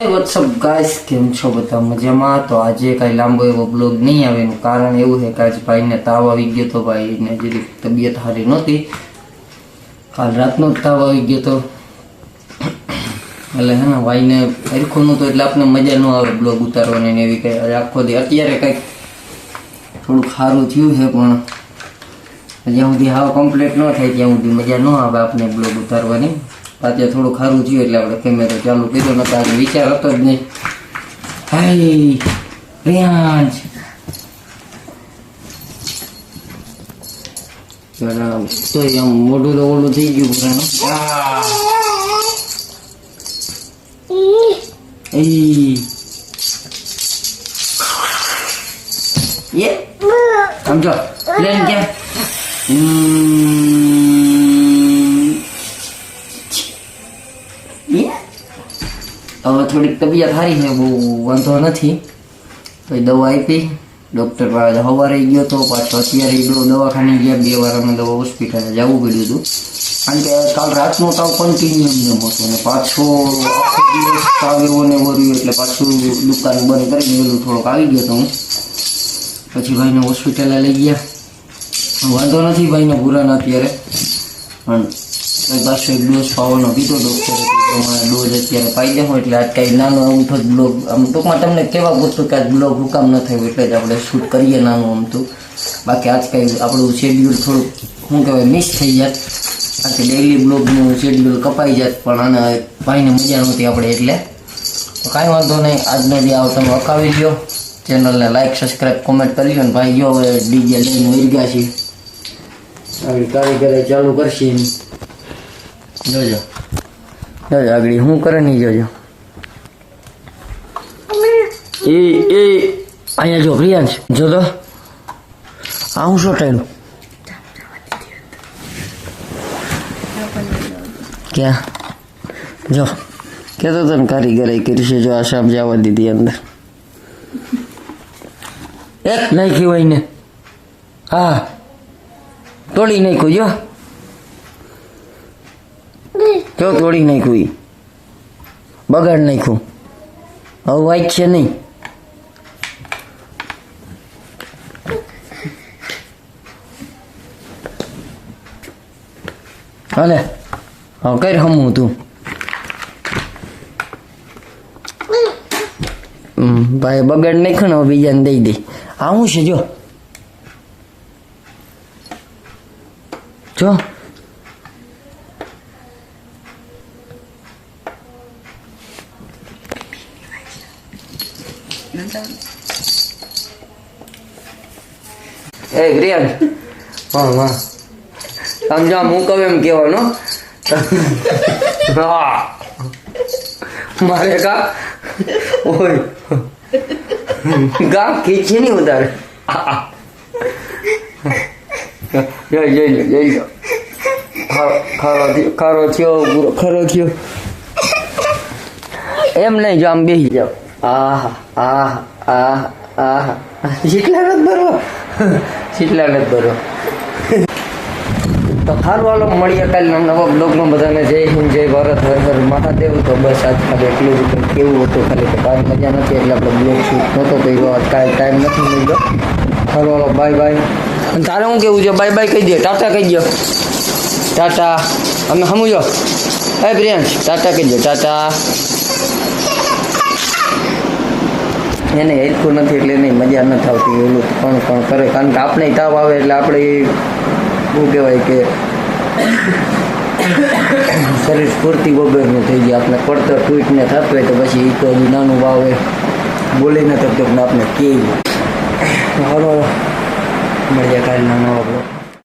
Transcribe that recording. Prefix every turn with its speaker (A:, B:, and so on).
A: WhatsApp guys, કેમ છો બધા મજામાં? તો આજે કાંઈ લાંબો એવો બ્લોગ નહીં આવે. એનું કારણ એવું છે કે આજે ભાઈને તાવ આવી ગયો તો. ભાઈને જેની તબિયત સારી નહોતી, કાલ રાતનો જ તાવ આવી ગયો તો. એટલે હે ને ભાઈને હરખું નહોતું એટલે આપણે મજા ન આવે બ્લોગ ઉતારવાની ને એવી કંઈ. આખો દી અત્યારે કંઈક થોડુંક સારું થયું છે, પણ જ્યાં સુધી હાવ કમ્પ્લીટ ન થાય ત્યાં સુધી મજા ન આવે આપણે બ્લોગ ઉતારવાની. આજે થોડું ખારું થયું એટલે આપણે કેમેરો ચાલુ કર્યો નતો. આજે વિચાર હતો જ નહીં. હાય પ્રિયાંશ, તો આમ મોઢું તો ઓલું થઈ ગયું પૂરાનું. સમજો પ્લેન ક્યાં હવે થોડીક તબિયત સારી છે, બહુ વાંધો નથી. પછી દવા આપી, ડૉક્ટર પાસે સવારે ગયો તો પાછો અત્યારે દવાખાને ગયા. 2 વાર અમે દવા હોસ્પિટલે જવું પડ્યું હતું, કારણ કે કાલ રાતનો તાવ કન્ટિન્યુ એમ હતો ને પાછો આખો દિવસ તાવ એવો ને એવો રહ્યો એટલે પાછું દુકાન બંધ કરી દીધું. થોડોક આવી ગયો તો હું, પછી ભાઈને હોસ્પિટલે લઈ ગયા. વાંધો નથી ભાઈને પૂરાને અત્યારે, પણ પાછો એક ડોઝ પાવાનો કીધો ડૉક્ટરે, પ્રમાણે ડોઝ અત્યારે પાઈ દેવો. એટલે આજ કાંઈ નાનો આવું તો બ્લોગ આમ ટૂંકમાં તમને કહેવા પૂછતું કે આજ બ્લોગ હુકામ ન થયું એટલે જ આપણે શૂટ કરીએ નાનું આમ તો. બાકી આજ કાંઈ આપણું શેડ્યુલ થોડુંક શું કહેવાય મિસ થઈ જાત, કારણ કે ડેઇલી બ્લોગનું શેડ્યુલ કપાઈ જાત. પણ આને ભાઈને મજા નહોતી આપણે એટલે તો કાંઈ વાંધો નહીં. આજનો જે આવો તમે અકાવી લ્યો, ચેનલને લાઈક સબસ્ક્રાઈબ કોમેન્ટ કરી લ્યો. ને ભાઈ જો હવે ડીજે લઈને વહી ગયા છીએ, આગળ કારીગરે ચાલુ કરશે. જોજો જોજો આગળ શું કરે નહીં જોજો. એ અહીંયા જો પ્રિયાંશ જો તો આ હું શું ટાઈમ ક્યાં જો કહેતો તને કારીગરે કરી છે. જો આ સાપ જવા દીધી અંદર, એક નાખ્યું હોય ને, હા તોડી નાખ્યું. જો તોડી નાખ્યું, બગાડ નાખ્યું. હવે વાઈટ છે નહીં. હાલે હવે કઈ હમું તું ભાઈ બગાડ નાખ્યું ને હવે બીજાને દઈ દે. આ શું છે જો જો એ પ્રિયાંશ, હા હા સમજા હું કહું એમ કહેવાનો. હા મારે કા ઓય ગા ખીચી નહીં ઉતારે. જઈ જઈ જઈ ખારો થયો પૂરો ખરો થયો એમ નહીં. જો આમ બેસી જાઓ. આહા આહા આહા આહા જેટલા નથી ભરવો જેટલા નથી ભરવો. તો સારું હાલો મળીએ કાલના નવા બ્લોગમાં. બધાને જય હિન્દ, જય ભારત, હર હર મહાદેવ. તો બસ આજ ખાલી એટલું જ કેવું હતું, ખાલી કે કાંઈ મજા નથી એટલે આપણે બ્લોગ શૂટ નહોતો કર્યો. આજ કાંઈ ટાઈમ નથી મળ્યો. સારું હાલો બાય બાય. અને તારે શું કેવું છે? બાય બાય કહી દે, ટાટા કહી દો. ટાટા અમે સમજો. હે પ્રિયાંશ ટાટા કહી દો, ટાટા. એને હેરખું નથી એટલે એની મજા નથી આવતી. ઓલું પણ કરે, કારણ કે આપણે તાવ આવે એટલે આપણે શું કહેવાય કે શરીર સ્ફૂર્તિ વગરનું થઈ જાય. આપણે પડતર ટ્વીટને થતું હોય તો પછી તો નાનું વાવે બોલી ન થતું આપણે કેવું. મળીએ કાલના નવા બ્લોગ.